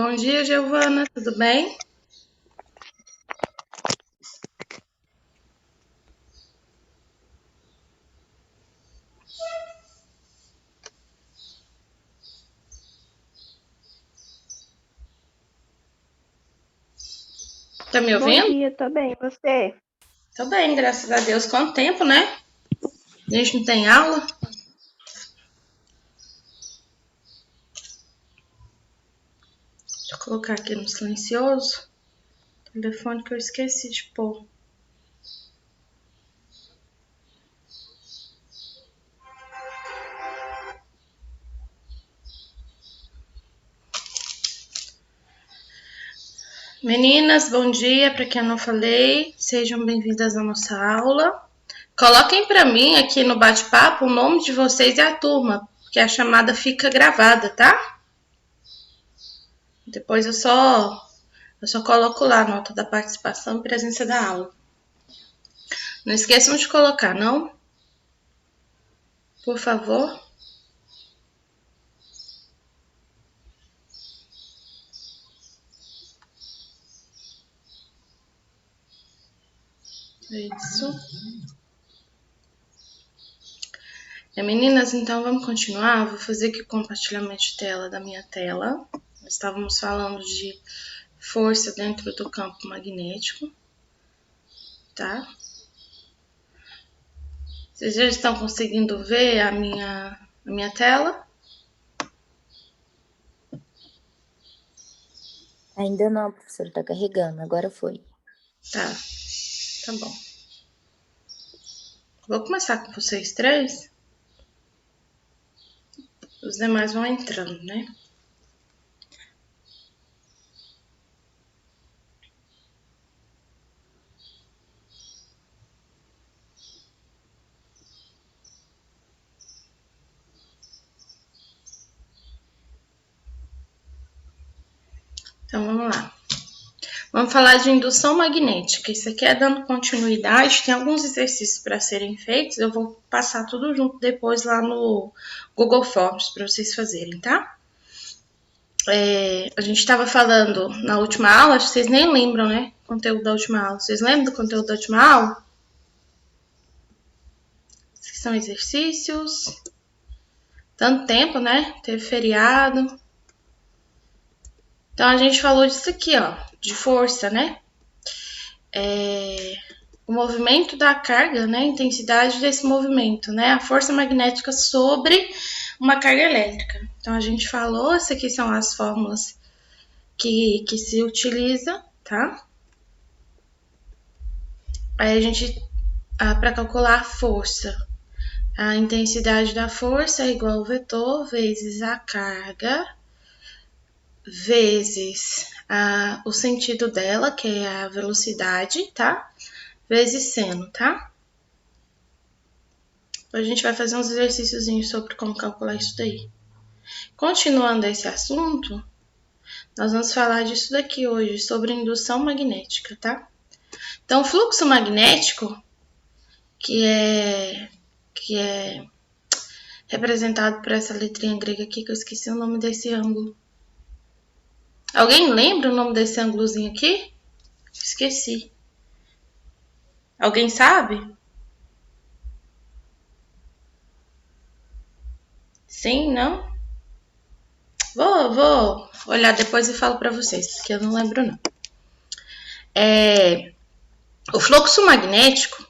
Bom dia, Giovana, tudo bem? Tá me Bom ouvindo? dia, tô bem. E você? Tô bem, graças a Deus. Quanto tempo, né? A gente não tem aula. Deixa eu colocar aqui no silencioso. Telefone que eu esqueci de pôr. Meninas, bom dia. Para quem eu não falei, sejam bem-vindas à nossa aula. Coloquem para mim aqui no bate-papo o nome de vocês e a turma, porque a chamada fica gravada, tá? Depois eu só coloco lá a nota da participação e presença da aula. Não esqueçam de colocar, não? Por favor. Isso. Meninas, então vamos continuar. Vou fazer aqui o compartilhamento de tela da minha tela. Nós estávamos falando de força dentro do campo magnético, tá? Vocês já estão conseguindo ver a minha tela? Ainda não, professora, tá carregando, agora foi. Tá bom. Vou começar com vocês três. Os demais vão entrando, né? Então vamos lá. Vamos falar de indução magnética. Isso aqui é dando continuidade. Tem alguns exercícios para serem feitos. Eu vou passar tudo junto depois lá no Google Forms para vocês fazerem, tá? A gente estava falando na última aula, acho que vocês nem lembram, né? O conteúdo da última aula. Vocês lembram do conteúdo da última aula? Esses são exercícios. Tanto tempo, né? Teve feriado. Então a gente falou disso aqui, ó, de força, né? O movimento da carga, né? A intensidade desse movimento, né? A força magnética sobre uma carga elétrica. Então a gente falou, essas aqui são as fórmulas que se utiliza, tá? Aí a gente, para calcular a força, a intensidade da força é igual ao vetor vezes a carga vezes o sentido dela, que é a velocidade, tá? Vezes seno, tá? A gente vai fazer uns exercíciozinhos sobre como calcular isso daí. Continuando esse assunto, nós vamos falar disso daqui hoje, sobre indução magnética, tá? Então, o fluxo magnético, que é representado por essa letrinha grega aqui, que eu esqueci o nome desse ângulo. Alguém lembra o nome desse ângulozinho aqui? Esqueci. Alguém sabe? Sim, não? Vou olhar depois e falo para vocês, porque eu não lembro não. O fluxo magnético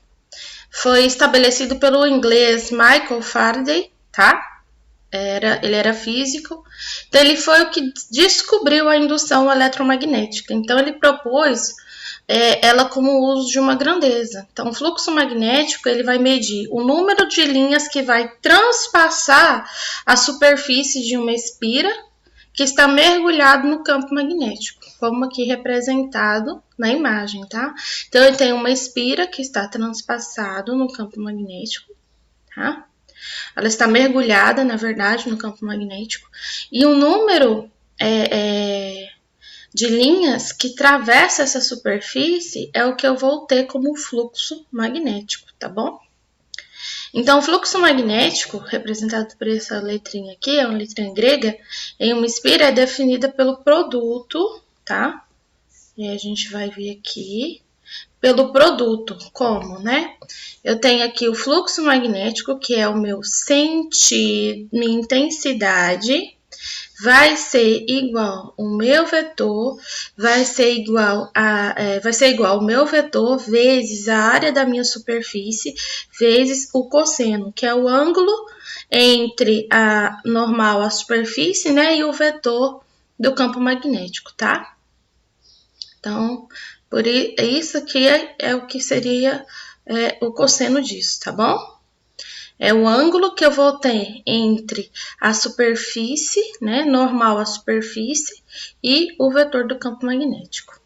foi estabelecido pelo inglês Michael Faraday, tá? Ele era físico, então ele foi o que descobriu a indução eletromagnética. Então ele propôs ela como o uso de uma grandeza. Então o fluxo magnético ele vai medir o número de linhas que vai transpassar a superfície de uma espira que está mergulhado no campo magnético, como aqui representado na imagem, tá? Então ele tem uma espira que está transpassado no campo magnético, tá? Ela está mergulhada, na verdade, no campo magnético. E o número de linhas que atravessa essa superfície é o que eu vou ter como fluxo magnético, tá bom? Então, o fluxo magnético, representado por essa letrinha aqui, é uma letrinha grega, em uma espira é definida pelo produto, tá? E aí a gente vai ver aqui, pelo produto, como, né? Eu tenho aqui o fluxo magnético, que é o meu sentido, minha intensidade, vai ser igual o meu vetor, vai ser igual o meu vetor vezes a área da minha superfície, vezes o cosseno, que é o ângulo entre a normal, a superfície, né, e o vetor do campo magnético, tá? Então, isso aqui é o que seria o cosseno disso, tá bom? É o ângulo que eu vou ter entre a superfície, né, normal a superfície, e o vetor do campo magnético.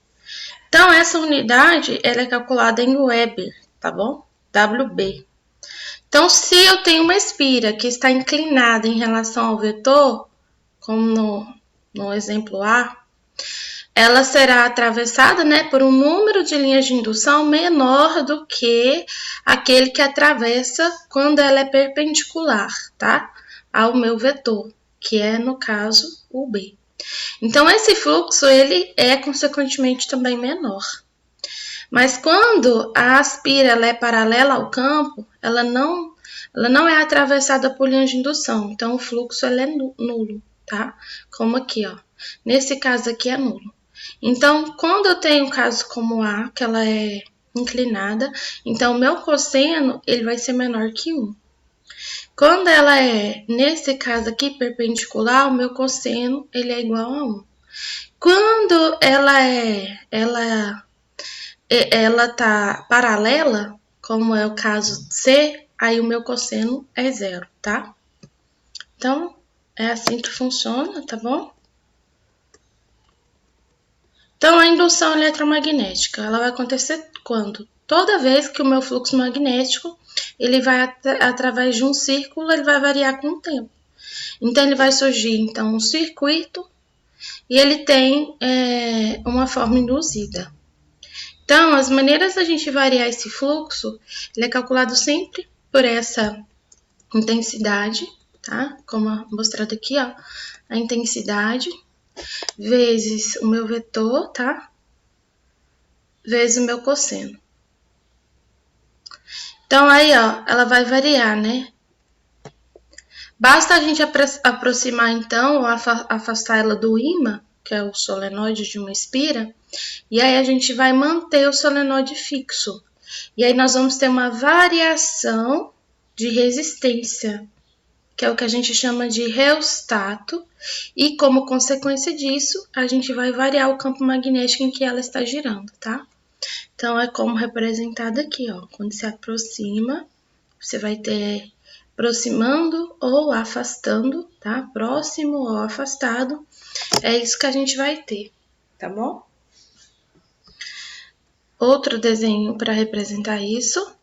Então, essa unidade, ela é calculada em Weber, tá bom? WB. Então, se eu tenho uma espira que está inclinada em relação ao vetor, como no exemplo A, ela será atravessada, né, por um número de linhas de indução menor do que aquele que atravessa quando ela é perpendicular, tá? Ao meu vetor, que é, no caso, o B. Então, esse fluxo, ele é, consequentemente, também menor. Mas quando a aspira ela é paralela ao campo, ela não é atravessada por linhas de indução. Então, o fluxo ela é nulo, tá? Como aqui, ó. Nesse caso aqui é nulo. Então, quando eu tenho um caso como A, que ela é inclinada, então o meu cosseno ele vai ser menor que 1. Quando ela é, nesse caso aqui, perpendicular, o meu cosseno ele é igual a 1. Quando ela tá paralela, como é o caso C, aí o meu cosseno é 0, tá? Então, é assim que funciona, tá bom? Então, a indução eletromagnética, ela vai acontecer quando? Toda vez que o meu fluxo magnético, ele vai através de um círculo, ele vai variar com o tempo. Então, ele vai surgir, então, um circuito e ele tem uma forma induzida. Então, as maneiras da gente variar esse fluxo, ele é calculado sempre por essa intensidade, tá? Como mostrado aqui, ó, a intensidade vezes o meu vetor, tá? Vezes o meu cosseno. Então, aí, ó, ela vai variar, né? Basta a gente aproximar, então, ou afastar ela do ímã, que é o solenoide de uma espira, e aí a gente vai manter o solenoide fixo. E aí nós vamos ter uma variação de resistência, que é o que a gente chama de reostato, e como consequência disso, a gente vai variar o campo magnético em que ela está girando, tá? Então, é como representado aqui, ó. Quando se aproxima, você vai ter aproximando ou afastando, tá? Próximo ou afastado. É isso que a gente vai ter, tá bom? Outro desenho para representar isso.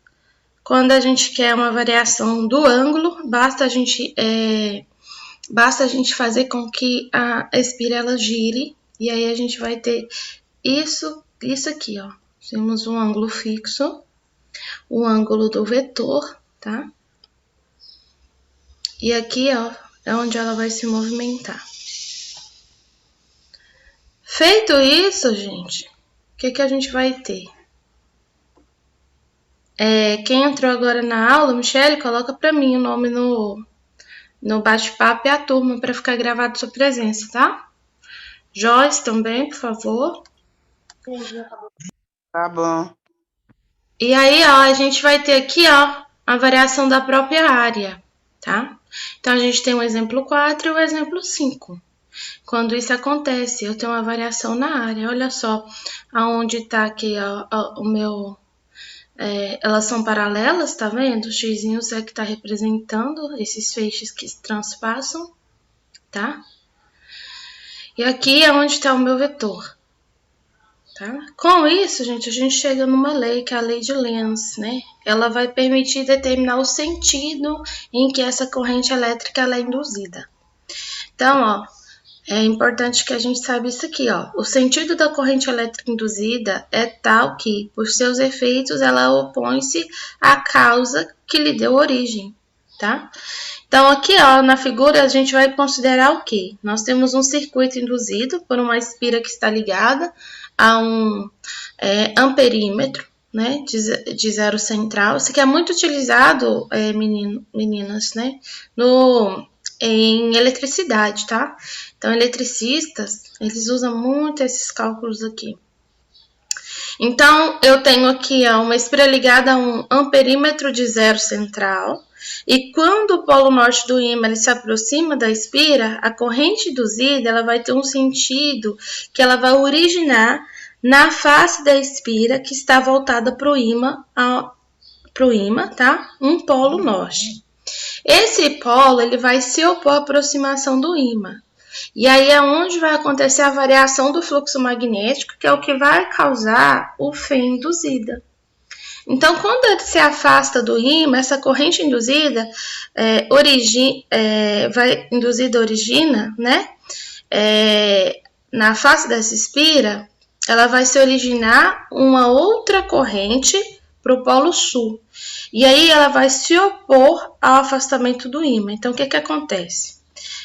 Quando a gente quer uma variação do ângulo, basta a gente fazer com que a espira ela gire. E aí a gente vai ter isso aqui, ó. Temos um ângulo fixo, o ângulo do vetor, tá? E aqui, ó, é onde ela vai se movimentar. Feito isso, gente, o que a gente vai ter? Quem entrou agora na aula, Michele, coloca para mim o nome no bate-papo e a turma para ficar gravado sua presença, tá? Joyce também, por favor. Tá bom. E aí, ó, a gente vai ter aqui, ó, a variação da própria área, tá? Então, a gente tem o exemplo 4 e o exemplo 5. Quando isso acontece, eu tenho uma variação na área. Olha só aonde tá aqui, ó, o meu... elas são paralelas, tá vendo? O xizinho é que tá representando esses feixes que se transpassam, tá? E aqui é onde tá o meu vetor. Tá? Com isso, gente, a gente chega numa lei, que é a lei de Lenz, né? Ela vai permitir determinar o sentido em que essa corrente elétrica ela é induzida. Então, ó, é importante que a gente saiba isso aqui, ó. O sentido da corrente elétrica induzida é tal que, por seus efeitos, ela opõe-se à causa que lhe deu origem, tá? Então, aqui, ó, na figura, a gente vai considerar o quê? Nós temos um circuito induzido por uma espira que está ligada a um amperímetro, né, de zero central. Isso aqui é muito utilizado, meninas, né, em eletricidade, tá? Então, eletricistas, eles usam muito esses cálculos aqui. Então, eu tenho aqui uma espira ligada a um amperímetro de zero central, e quando o polo norte do ímã ele se aproxima da espira, a corrente induzida ela vai ter um sentido que ela vai originar na face da espira que está voltada para o ímã, tá? Um polo norte. Esse polo ele vai se opor à aproximação do ímã. E aí é onde vai acontecer a variação do fluxo magnético, que é o que vai causar o Fê induzida. Então, quando ele se afasta do ímã, essa corrente induzida origina, né? Na face dessa espira, ela vai se originar uma outra corrente para o polo sul. E aí ela vai se opor ao afastamento do ímã. Então, o que acontece?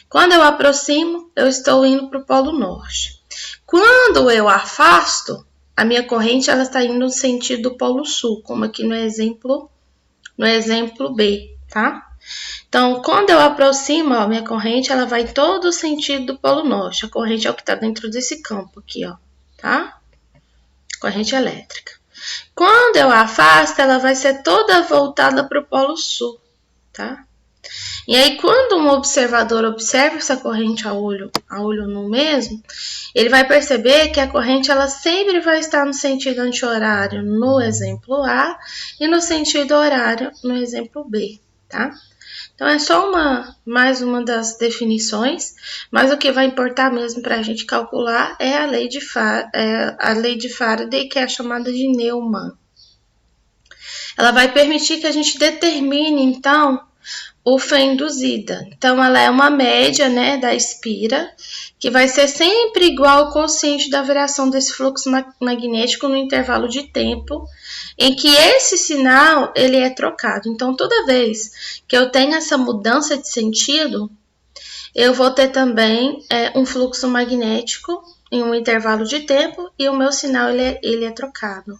Quando eu aproximo, eu estou indo para o polo norte. Quando eu afasto, a minha corrente ela está indo no sentido do polo sul, como aqui no exemplo B, tá? Então, quando eu aproximo, ó, a minha corrente ela vai em todo o sentido do polo norte. A corrente é o que está dentro desse campo aqui, ó, tá? Corrente elétrica. Quando eu afasto, ela vai ser toda voltada para o polo sul, tá? E aí, quando um observador observa essa corrente a olho nu mesmo, ele vai perceber que a corrente ela sempre vai estar no sentido anti-horário no exemplo A e no sentido horário no exemplo B, tá? Então, é só mais uma das definições, mas o que vai importar mesmo para a gente calcular é a lei de Faraday, que é chamada de Neumann. Ela vai permitir que a gente determine, então, o Fê induzida. Então, ela é uma média, né, da espira, que vai ser sempre igual ao quociente da variação desse fluxo magnético no intervalo de tempo em que esse sinal ele é trocado. Então, toda vez que eu tenho essa mudança de sentido, eu vou ter também um fluxo magnético em um intervalo de tempo e o meu sinal ele é trocado.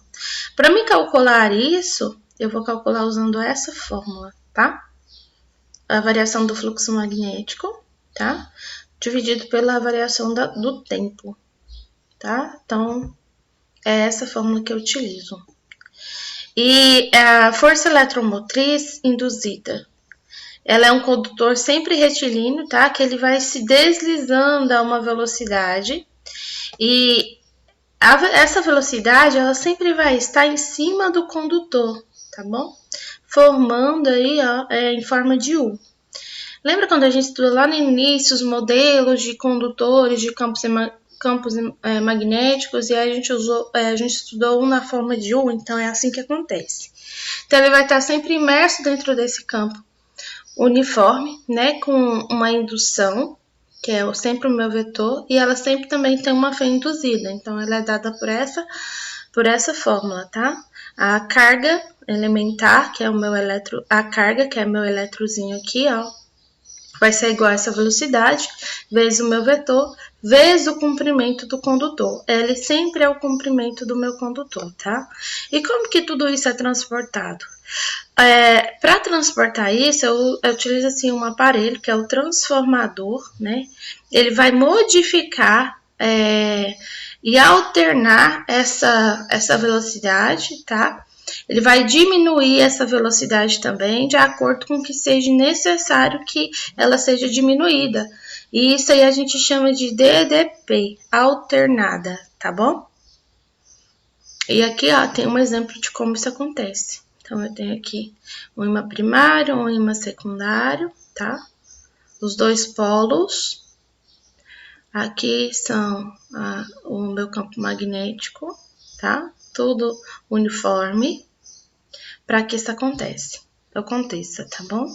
Para me calcular isso, eu vou calcular usando essa fórmula, tá? A variação do fluxo magnético, tá? Dividido pela variação do tempo, tá? Então, é essa fórmula que eu utilizo. E a força eletromotriz induzida, ela é um condutor sempre retilíneo, tá? Que ele vai se deslizando a uma velocidade e essa velocidade, ela sempre vai estar em cima do condutor, tá bom? Formando aí, ó, em forma de U. Lembra quando a gente estudou lá no início os modelos de condutores de campos magnéticos e a gente estudou na forma de U, então é assim que acontece. Então ele vai estar sempre imerso dentro desse campo uniforme, né, com uma indução, que é sempre o meu vetor, e ela sempre também tem uma Fê induzida, então ela é dada por essa fórmula, tá? A carga elementar, que é a carga, que é meu eletrozinho aqui, ó, vai ser igual a essa velocidade, vezes o meu vetor, vezes o comprimento do condutor. L sempre é o comprimento do meu condutor, tá? E como que tudo isso é transportado? Para transportar isso, eu utilizo assim um aparelho que é o transformador, né? Ele vai modificar e alternar essa velocidade, tá? Ele vai diminuir essa velocidade também, de acordo com que seja necessário que ela seja diminuída. E isso aí a gente chama de DDP, alternada, tá bom? E aqui, ó, tem um exemplo de como isso acontece. Então, eu tenho aqui um ímã primário, um ímã secundário, tá? Os dois polos. Aqui são o meu campo magnético, tá? Tudo uniforme para que isso aconteça, tá bom?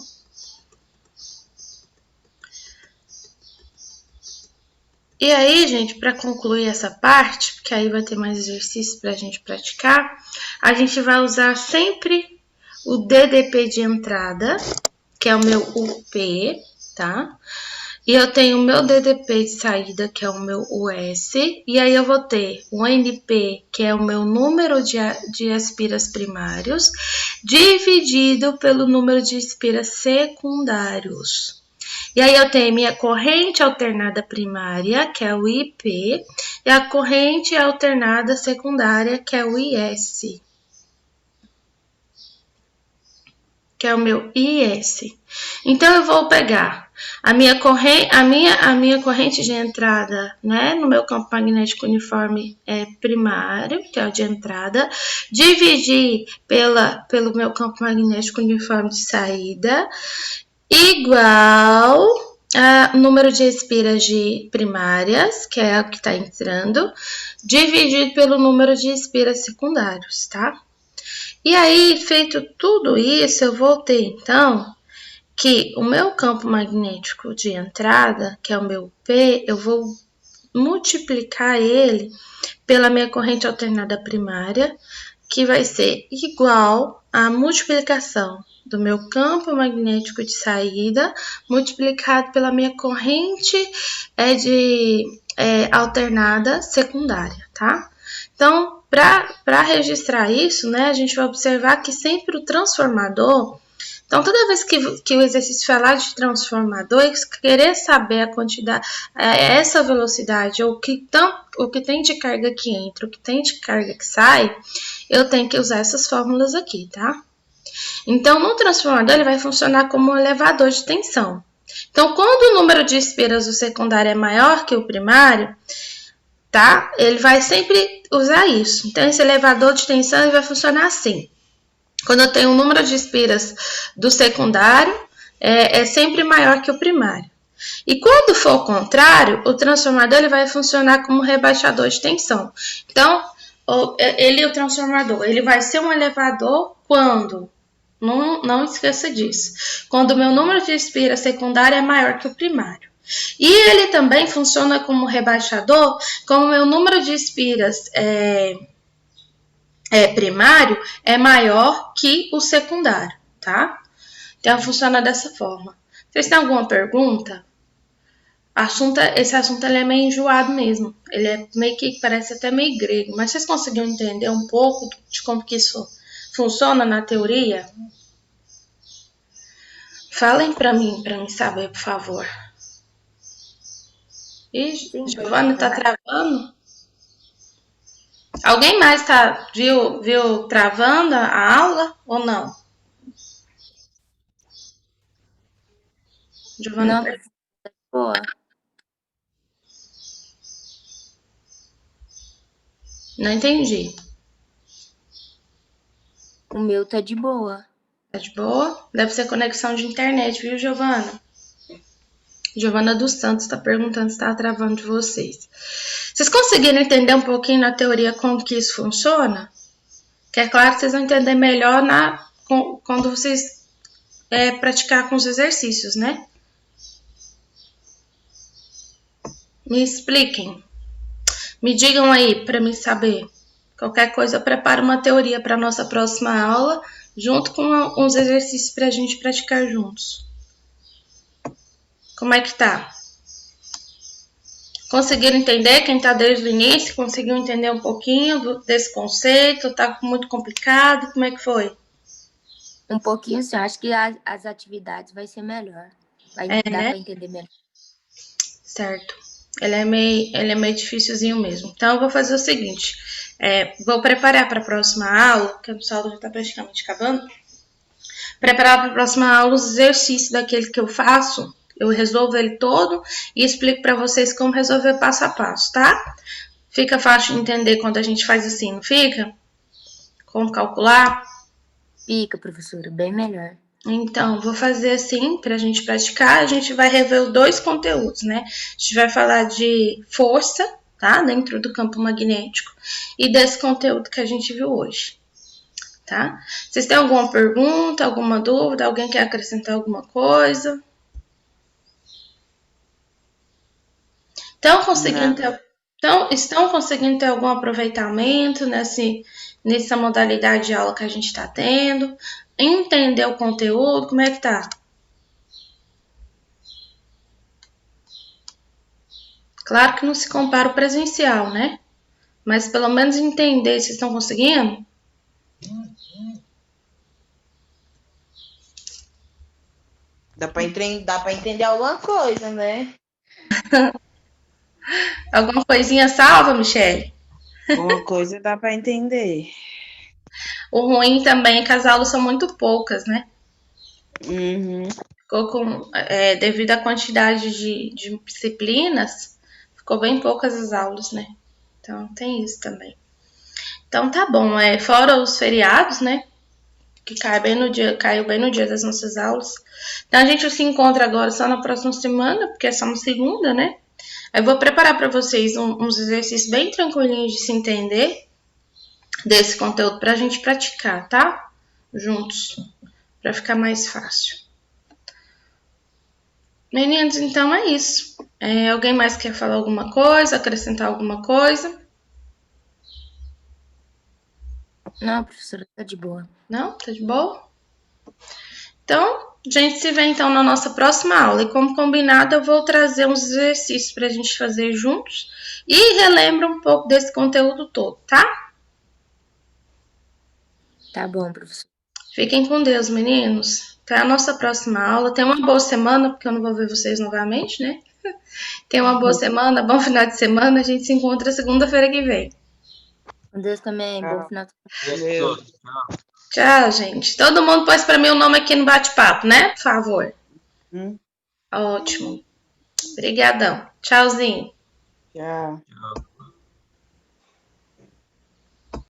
E aí, gente, para concluir essa parte, porque aí vai ter mais exercícios para a gente praticar, a gente vai usar sempre o DDP de entrada, que é o meu UP, tá? E eu tenho o meu DDP de saída, que é o meu US, e aí eu vou ter o NP, que é o meu número de aspiras primários, dividido pelo número de aspiras secundários. E aí eu tenho minha corrente alternada primária, que é o IP, e a corrente alternada secundária, que é o IS. Que é o meu IS. Então eu vou pegar a minha corrente de entrada, né, no meu campo magnético uniforme primário, que é o de entrada, dividir pelo meu campo magnético uniforme de saída, igual a número de espiras primárias, que é o que está entrando, dividido pelo número de espiras secundários, tá? E aí, feito tudo isso, eu vou ter, então, que o meu campo magnético de entrada, que é o meu P, eu vou multiplicar ele pela minha corrente alternada primária, que vai ser igual à multiplicação do meu campo magnético de saída, multiplicado pela minha corrente alternada secundária, tá? Então, para registrar isso, né, a gente vai observar que sempre o transformador. Então, toda vez que o exercício falar de transformador e querer saber a quantidade, essa velocidade, ou o que tem de carga que entra, o que tem de carga que sai, eu tenho que usar essas fórmulas aqui, tá? Então, no transformador, ele vai funcionar como um elevador de tensão. Então, quando o número de espiras do secundário é maior que o primário, tá? Ele vai sempre usar isso. Então, esse elevador de tensão ele vai funcionar assim. Quando eu tenho um número de espiras do secundário, é sempre maior que o primário. E quando for o contrário, o transformador ele vai funcionar como rebaixador de tensão. Então, o transformador, ele vai ser um elevador quando, não esqueça disso, quando o meu número de espiras secundário é maior que o primário. E ele também funciona como rebaixador, como o meu número de espiras primário é maior que o secundário, tá? Então, funciona dessa forma. Vocês têm alguma pergunta? Esse assunto ele é meio enjoado mesmo. Ele é meio que parece até meio grego. Mas vocês conseguiram entender um pouco de como que isso funciona na teoria? Falem para mim saber, por favor. Ih, Giovana tá travando? Alguém mais viu travando a aula ou não? Giovana, Não, boa. não entendi. O meu tá de boa. Tá de boa? Deve ser conexão de internet, viu, Giovana? Giovana dos Santos está perguntando se está travando de vocês. Vocês conseguiram entender um pouquinho na teoria como que isso funciona? Que é claro que vocês vão entender melhor quando vocês praticar com os exercícios, né? Me expliquem. Me digam aí para mim saber. Qualquer coisa, eu preparo uma teoria para nossa próxima aula, junto com uns exercícios para a gente praticar juntos. Como é que tá? Conseguiram entender? Quem tá desde o início, conseguiu entender um pouquinho desse conceito? Tá muito complicado? Como é que foi? Um pouquinho, sim. Acho que as atividades vai ser melhor. Vai dar para entender melhor. Certo. Ele é meio dificilzinho mesmo. Então, eu vou fazer o seguinte. Vou preparar para a próxima aula, que a nossa aula já está praticamente acabando. Preparar para a próxima aula os exercícios daquele que eu faço. Eu resolvo ele todo e explico para vocês como resolver passo a passo, tá? Fica fácil de entender quando a gente faz assim, não fica? Como calcular? Fica, professora, bem melhor. Então, vou fazer assim para a gente praticar. A gente vai rever os dois conteúdos, né? A gente vai falar de força, tá? Dentro do campo magnético e desse conteúdo que a gente viu hoje, tá? Vocês têm alguma pergunta, alguma dúvida? Alguém quer acrescentar alguma coisa? Estão conseguindo ter algum aproveitamento nessa modalidade de aula que a gente está tendo? Entender o conteúdo? Como é que tá? Claro que não se compara o presencial, né? Mas pelo menos entender se estão conseguindo. Dá pra entender alguma coisa, né? Alguma coisinha salva, Michele? Alguma coisa dá pra entender. O ruim também é que as aulas são muito poucas, né? Uhum. Ficou devido à quantidade de disciplinas, ficou bem poucas as aulas, né? Então tem isso também. Então tá bom, fora os feriados, né? Que caiu bem no dia das nossas aulas. Então a gente se encontra agora só na próxima semana, porque é só na segunda, né? Eu vou preparar para vocês uns exercícios bem tranquilinhos de se entender desse conteúdo para a gente praticar, tá? Juntos, para ficar mais fácil. Meninos, então é isso. Alguém mais quer falar alguma coisa, acrescentar alguma coisa? Não, professora, tá de boa. Não? Tá de boa? Então, a gente se vê então na nossa próxima aula. E como combinado, eu vou trazer uns exercícios para a gente fazer juntos e relembra um pouco desse conteúdo todo, tá? Tá bom, professora. Fiquem com Deus, meninos. Até a nossa próxima aula. Tenham uma boa semana, porque eu não vou ver vocês novamente, né? Tenham uma boa semana, bom final de semana. A gente se encontra segunda-feira que vem. Com Deus também. Bom final de Valeu. Tchau, gente. Todo mundo pôs para mim o nome aqui no bate-papo, né? Por favor. Ótimo. Obrigadão. Tchauzinho. Tchau.